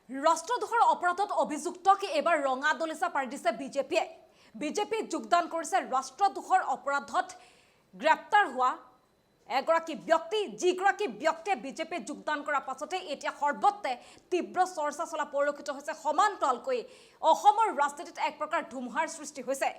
ৰাষ্ট্ৰদ্ৰোহৰ অপৰাধত অভিযুক্তক এবাৰ ৰঙা দলিচা পাৰি দিছে বিজেপিয়ে। বিজেপি যোগদান কৰিছে ৰাষ্ট্ৰদ্ৰোহৰ অপৰাধত গ্ৰেপ্তাৰ হোৱা এগৰাকী ব্যক্তি, যিগৰাকী ব্যক্তিয়ে বিজেপি যোগদান কৰাৰ পাছতে এতিয়া সৰ্বত্ৰে তীব্ৰ চৰ্চা চলা পৰিলক্ষিত হৈছে। সমান্তৰালকৈ অসমৰ ৰাজনীতিত এক প্ৰকাৰ ধুমুহাৰ সৃষ্টি হৈছে।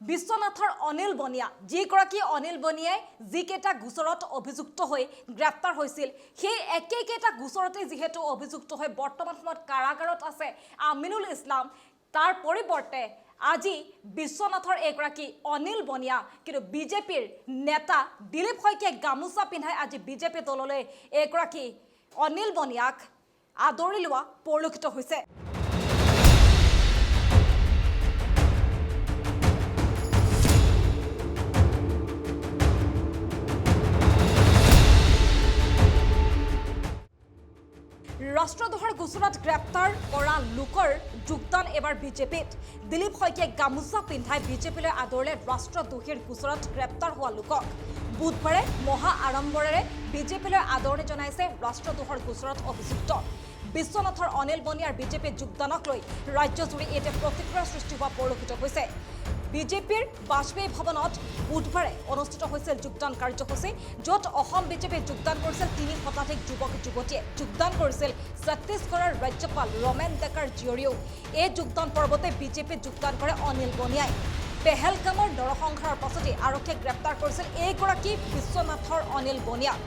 বিশ্বনাথৰ অনিল বনিয়া, যিগৰাকী অনিল বনিয়াই যিকেইটা গোচৰত অভিযুক্ত হৈ গ্ৰেপ্তাৰ হৈছিল, সেই একেইকেইটা গোচৰতে যিহেতু অভিযুক্ত হৈ বৰ্তমান সময়ত কাৰাগাৰত আছে আমিনুল ইছলাম, তাৰ পৰিৱৰ্তে আজি বিশ্বনাথৰ এগৰাকী অনিল বনিয়া কিন্তু বিজেপিৰ নেতা দিলীপ শইকীয়াই গামোচা পিন্ধাই আজি বিজেপি দললৈ এগৰাকী অনিল বনিয়াক আদৰি লোৱা পৰিলক্ষিত হৈছে। ৰাষ্ট্ৰদ্ৰোহৰ গোচৰত গ্ৰেপ্তাৰ কৰা লোকৰ যোগদান এবাৰ বিজেপিত। দিলীপ শইকীয়াই গামোচা পিন্ধাই বিজেপিলৈ আদৰিলে ৰাষ্ট্ৰদ্ৰোহীৰ গোচৰত গ্ৰেপ্তাৰ হোৱা লোকক। বুধবাৰে মহা আড়ম্বৰেৰে বিজেপিলৈ আদৰণি জনাইছে ৰাষ্ট্ৰদ্ৰোহৰ গোচৰত অভিযুক্ত বিশ্বনাথৰ অনিল বনিয়াৰ বিজেপিৰ যোগদানক লৈ ৰাজ্যজুৰি এতিয়া প্ৰতিক্ৰিয়াৰ সৃষ্টি হোৱা পৰিলক্ষিত হৈছে। বিজেপিৰ বাজপেয়ী ভৱনত বুধবাৰে অনুষ্ঠিত হৈছিল যোগদান কাৰ্যসূচী, য'ত অসম বিজেপিত যোগদান কৰিছিল ৩ শতাধিক যুৱক যুৱতীয়ে। যোগদান কৰিছিল ছত্তীশগড়ৰ ৰাজ্যপাল ৰমেন ডেকাৰ জীয়ৰীয়েও। এই যোগদান পৰ্বতে বিজেপিত যোগদান কৰে অনিল বনিয়াই। পেহেলগামৰ নৰসংহাৰৰ পাছতে আৰক্ষীয়ে গ্ৰেপ্তাৰ কৰিছিল এইগৰাকী বিশ্বনাথৰ অনিল বনিয়াক।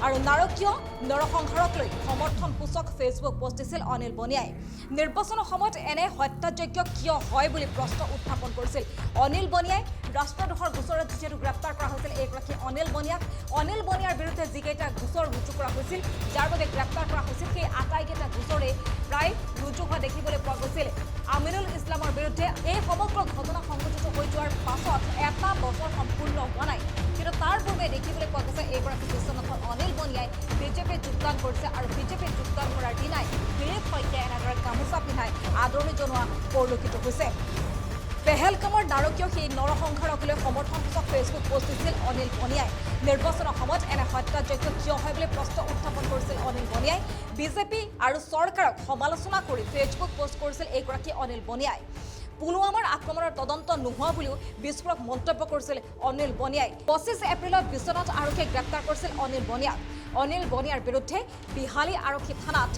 আৰু নাৰকীয় নৰসংহাৰক লৈ সমৰ্থন সূচক ফেচবুক পোষ্ট দিছিল অনিল বনিয়াই। নিৰ্বাচনৰ সময়ত এনে হত্যাযজ্ঞ কিয় হয় বুলি প্ৰশ্ন উত্থাপন কৰিছিল অনিল বনিয়াই। ৰাষ্ট্ৰদ্ৰোহৰ গোচৰত যিহেতু গ্ৰেপ্তাৰ কৰা হৈছিল এইগৰাকী অনিল বনিয়াক, অনিল বনিয়াৰ বিৰুদ্ধে যিকেইটা গোচৰ ৰুজু কৰা হৈছিল, যাৰ বাবে গ্ৰেপ্তাৰ কৰা হৈছিল, সেই আটাইকেইটা গোচৰে প্ৰায় ৰুজু হোৱা দেখিবলৈ পোৱা গৈছিল আমিনুল ইছলামৰ বিৰুদ্ধে। এই সমগ্ৰ ঘটনা সংঘটিত হৈ যোৱাৰ পাছত এটা বছৰ সম্পূৰ্ণ হোৱা নাই, কিন্তু তাৰ পূৰ্বে দেখিবলৈ পোৱা গৈছে এইগৰাকী বিশ্বনাথৰ অনিল বনিয়াই বিজেপিত যোগদান কৰিছে। আৰু বিজেপিত যোগদান কৰাৰ দিনাই দিলীপ শইকীয়াই এনেদৰে গামোচা পিন্ধাই আদৰণি জনোৱা পৰিলক্ষিত হৈছে। পেহেলগামৰ নাৰকীয় সেই নৰসংহাৰক লৈ সমৰ্থন সূচক ফেচবুক পোষ্ট দিছিল অনিল বনিয়াই। নিৰ্বাচনৰ সময়ত এনে হত্যাযজ্ঞ কিয় হয় বুলি প্ৰশ্ন উত্থাপন কৰিছিল অনিল বনিয়াই। বিজেপি আৰু চৰকাৰক সমালোচনা কৰি ফেচবুক পোষ্ট কৰিছিল এইগৰাকী অনিল বনিয়াই। পুলৱামাৰ আক্ৰমণৰ তদন্ত নোহোৱা বুলিও বিস্ফোৰক মন্তব্য কৰিছিল অনিল বনিয়াই। 25 এপ্ৰিলত বিশ্বনাথ আৰক্ষীয়ে গ্ৰেপ্তাৰ কৰিছিল অনিল বনিয়াক। অনিল বনিয়াৰ বিৰুদ্ধে বিহালী আৰক্ষী থানাত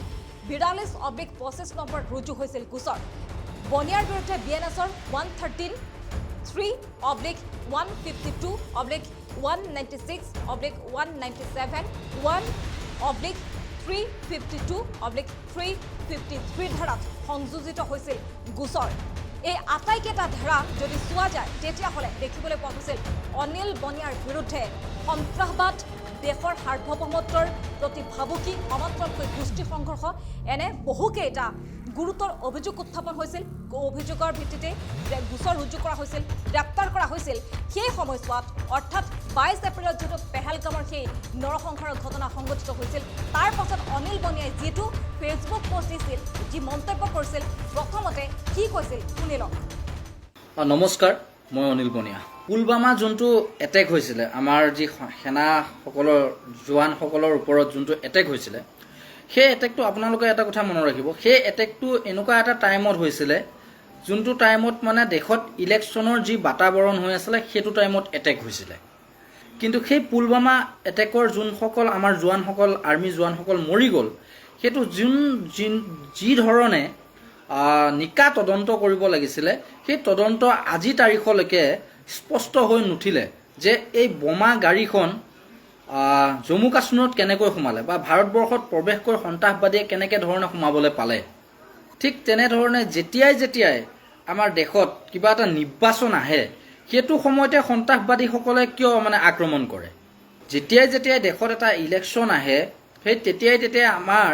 42/25 নম্বৰ ৰুজু হৈছিল গোচৰ। বনিয়াৰ বিৰুদ্ধে BNSৰ 113/152/196/197 1/352/353 ধাৰাত সংযোজিত হৈছিল গোচৰ। এই আটাইকেইটা ধাৰা যদি চোৱা যায় তেতিয়াহ'লে দেখিবলৈ পোৱা গৈছিল অনিল বনিয়াৰ বিৰুদ্ধে সন্ত্ৰাসবাদ, দেশৰ সাৰ্বভৌমত্বৰ প্ৰতি ভাবুকি, সমান্তৰালকৈ গোষ্ঠী সংঘৰ্ষ, এনে বহুকেইটা গুৰুতৰ অভিযোগ উত্থাপন হৈছিল। অভিযোগৰ ভিত্তিতে গোচৰ ৰুজু কৰা হৈছিল, গ্ৰেপ্তাৰ কৰা হৈছিল। সেই সময়ছোৱাত অৰ্থাৎ 22 এপ্ৰিলত যিটো পেহেলগামৰ সেই নৰসংহাৰৰ ঘটনা সংঘটিত হৈছিল, তাৰ পাছত অনিল বনিয়াই যিটো ফেচবুক পোষ্ট দিছিল, যি মন্তব্য কৰিছিল, প্ৰথমতে কি কৈছিল শুনি লওক। নমস্কাৰ, মই অনিল বনিয়া। পুলৱামা যোনটো এটেক হৈছিলে, আমাৰ যি সেনাসকলৰ জোৱানসকলৰ ওপৰত যোনটো এটেক হৈছিলে, সেই এটেকটো আপোনালোকে এটা কথা মনত ৰাখিব, সেই এটেকটো এনেকুৱা এটা টাইমত হৈছিলে যোনটো টাইমত মানে দেশত ইলেকশ্যনৰ যি বাতাবৰণ হৈ আছিলে, সেইটো টাইমত এটেক হৈছিলে। কিন্তু সেই পুলৱামা এটেকৰ যোনসকল আমাৰ জোৱানসকল, আৰ্মি জোৱানসকল মৰি গ'ল, সেইটো যি ধৰণে নিকা তদন্ত কৰিব লাগিছিলে, সেই তদন্ত আজি তাৰিখলৈকে স্পষ্ট হৈ নুঠিলে যে এই বোমা গাড়ীখন জম্মু কাশ্মীৰত কেনেকৈ সোমালে বা ভাৰতবৰ্ষত প্ৰৱেশ কৰি সন্ত্ৰাসবাদীয়ে কেনেকৈ ধৰণে সোমাবলৈ পালে। ঠিক তেনেধৰণে যেতিয়াই আমাৰ দেশত কিবা এটা নিৰ্বাচন আহে, সেইটো সময়তে সন্ত্ৰাসবাদীসকলে কিয় আক্ৰমণ কৰে। যেতিয়াই দেশত এটা ইলেকশ্যন আহে, সেই তেতিয়াই আমাৰ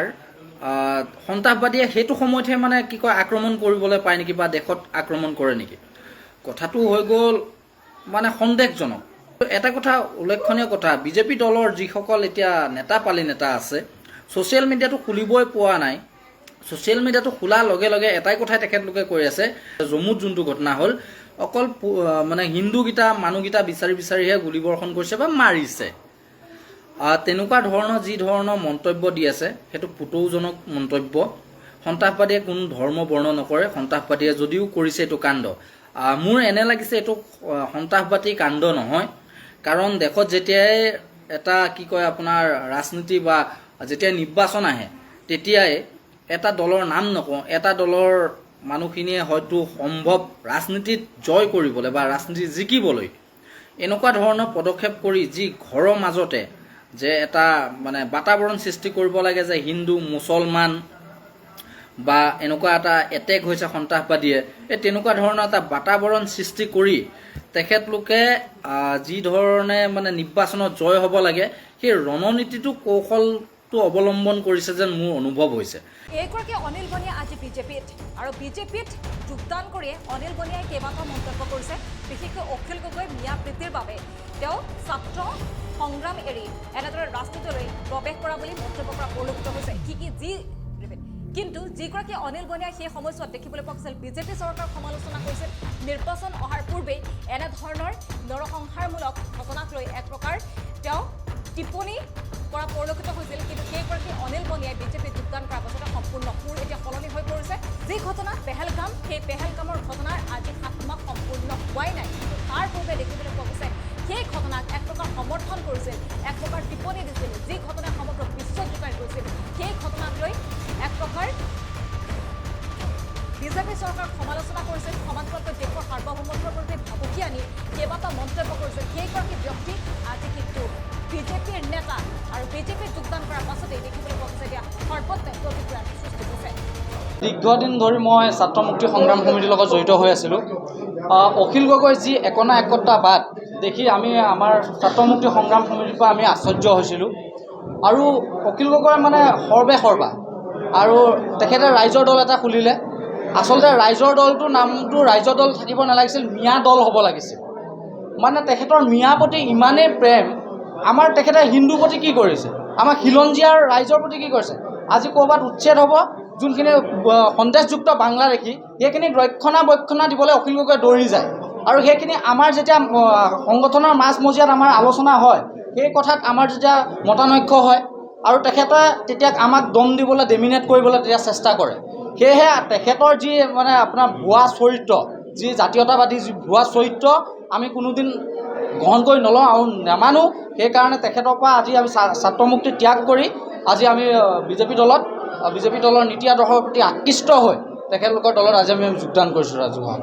সন্ত্ৰাসবাদীয়ে সেইটো সময়তহে আক্ৰমণ কৰিবলৈ পায় নেকি বা দেশত আক্ৰমণ কৰে নেকি। কথাটো হৈ গ'ল সন্দেহজনক। এটা কথা উল্লেখনীয় কথা, বিজেপি দলৰ যিসকল এতিয়া নেতা আছে, ছ'চিয়েল মিডিয়াটো খুলিবই পোৱা নাই। ছ'চিয়েল মিডিয়াটো খোলাৰ লগে লগে এটাই কথাই তেখেতলোকে কৈ আছে, জম্মুত যোনটো ঘটনা হ'ল, অকল হিন্দুকেইটা মানুহকেইটা বিচাৰিহে গুলীবৰ্ষণ কৰিছে বা মাৰিছে। তেনেকুৱা ধৰণৰ যি ধৰণৰ মন্তব্য দি আছে, সেইটো পুতৌজনক মন্তব্য। সন্ত্ৰাসবাদীয়ে কোনো ধৰ্ম বৰ্ণ নকৰে। সন্ত্ৰাসবাদীয়ে যদিও কৰিছে এইটো কাণ্ড, মোৰ এনে লাগিছে এইটো সন্ত্ৰাসবাদী কাণ্ড নহয়। কাৰণ দেশত যেতিয়াই এটা কি কয় আপোনাৰ ৰাজনীতি বা যেতিয়া নিৰ্বাচন আহে, তেতিয়াই এটা দলৰ নাম নকওঁ, এটা দলৰ মানুহখিনিয়ে হয়তো সম্ভৱ ৰাজনীতিত জয় কৰিবলৈ বা ৰাজনীতি জিকিবলৈ এনেকুৱা ধৰণৰ পদক্ষেপ কৰি যি ঘৰৰ মাজতে যে এটা মানে বাতাবৰণ সৃষ্টি কৰিব লাগে যে হিন্দু মুছলমান বা এনেকুৱা এটা এটেক হৈছে সন্ত্ৰাসবাদীয়ে, এই তেনেকুৱা ধৰণৰ এটা বাতাবৰণ সৃষ্টি কৰি তেখেতলোকে যি ধৰণে মানে নিৰ্বাচনত জয় হ'ব লাগে সেই ৰণনীতিটো কৌশলটো অৱলম্বন কৰিছে যেন মোৰ অনুভৱ হৈছে। এইগৰাকী অনিল বনিয়া আজি বিজেপিত আৰু বিজেপিত যোগদান কৰিয়ে অনিল বনিয়াই কেইবাটাও মন্তব্য কৰিছে। বিশেষকৈ অখিল গগৈ মিয়া প্ৰীতিৰ বাবে তেওঁ ছাত্ৰ সংগ্ৰাম এৰি এনেদৰে ৰাজনীতিলৈ প্ৰৱেশ কৰা বুলি মন্তব্য কৰা পৰিলক্ষিত হৈছে। কিন্তু যিগৰাকী অনিল বনিয়াই সেই সময়ছোৱাত দেখিবলৈ পোৱা গৈছিল বিজেপি চৰকাৰক সমালোচনা কৰিছিল। নিৰ্বাচন অহাৰ পূৰ্বেই এনেধৰণৰ নৰসংহাৰমূলক ঘটনাক লৈ এক প্ৰকাৰ তেওঁ টিপ্পনী কৰা পৰিলক্ষিত হৈছিল। কিন্তু সেইগৰাকী অনিল বনিয়াই বিজেপিত যোগদান কৰাৰ পাছতে সম্পূৰ্ণ সুৰ এতিয়া সলনি হৈ পৰিছে। যি ঘটনা পেহেলগাম, সেই পেহেলগামৰ ঘটনাৰ আজি 7 মাহ সম্পূৰ্ণ হোৱাই নাই, কিন্তু তাৰ পূৰ্বে দেখিবলৈ পোৱা গৈছে সেই ঘটনাক এক প্ৰকাৰ সমৰ্থন কৰিছিল, এক প্ৰকাৰ টিপ্পনী দিছিল। যি ঘটনাই সমগ্ৰ বিশ্বত জোকাৰি গৈছিল, সেই ঘটনাক লৈ এক প্ৰকাৰ বিজেপি চৰকাৰক সমালোচনা কৰিছিল। সমান্তৰালকৈ দেশৰ সাৰ্বভৌমত্বৰ প্ৰতি ভাবুকি আনি কেইবাটাও মন্তব্য কৰিছিল। সেইগৰাকী ব্যক্তি আজি কিন্তু বিজেপিৰ নেতা আৰু বিজেপিত যোগদান কৰাৰ পাছতেই দেখিবলৈ পোৱা গৈছে এতিয়া সৰ্বত্ৰে প্ৰতিক্ৰিয়াৰ সৃষ্টি হৈছে। দীৰ্ঘদিন ধৰি মই ছাত্ৰ মুক্তি সংগ্ৰাম সমিতিৰ লগত জড়িত হৈ আছিলোঁ। অখিল গগৈ যি একতা একতাবাদ দেখি আমি আমাৰ ছাত্ৰ মুক্তি সংগ্ৰাম সমিতিৰ পৰা আমি আশ্চৰ্য হৈছিলোঁ। আৰু অখিল গগৈ মানে সৰ্বা আৰু তেখেতে ৰাইজৰ দল এটা খুলিলে। আচলতে ৰাইজৰ দলটোৰ নামটো ৰাইজৰ দল থাকিব নালাগিছিল, মিয়া দল হ'ব লাগিছিল। মানে তেখেতৰ মিয়াৰ প্ৰতি ইমানেই প্ৰেম। আমাৰ তেখেতে হিন্দুৰ প্ৰতি কি কৰিছে, আমাৰ খিলঞ্জীয়াৰ ৰাইজৰ প্ৰতি কি কৰিছে। আজি ক'ৰবাত উচ্ছেদ হ'ব, যোনখিনি সন্দেহযুক্ত বাংলা দেখি সেইখিনিক ৰক্ষণা দিবলৈ অখিল গগৈ দৌৰি যায়। আৰু সেইখিনি আমাৰ যেতিয়া সংগঠনৰ মাজমজিয়াত আমাৰ আলোচনা হয়, সেই কথাত আমাৰ যেতিয়া মতানৈক্য হয় আৰু তেখেতে তেতিয়া আমাক দম দিবলৈ ডেমিনেট কৰিবলৈ তেতিয়া চেষ্টা কৰে। সেয়েহে তেখেতৰ যি মানে আপোনাৰ ভুৱা চৰিত্ৰ, যি জাতীয়তাবাদী যি ভুৱা চৰিত্ৰ আমি কোনোদিন গ্ৰহণ কৰি নলওঁ আৰু নেমানো। সেইকাৰণে তেখেতৰ পৰা আজি আমি ছাত্ৰ মুক্তি ত্যাগ কৰি আজি আমি বিজেপি দলৰ নীতি আদৰ্শৰ প্ৰতি আকৃষ্ট হৈ তেখেতলোকৰ দলত আজি আমি যোগদান কৰিছোঁ ৰাজহুৱা।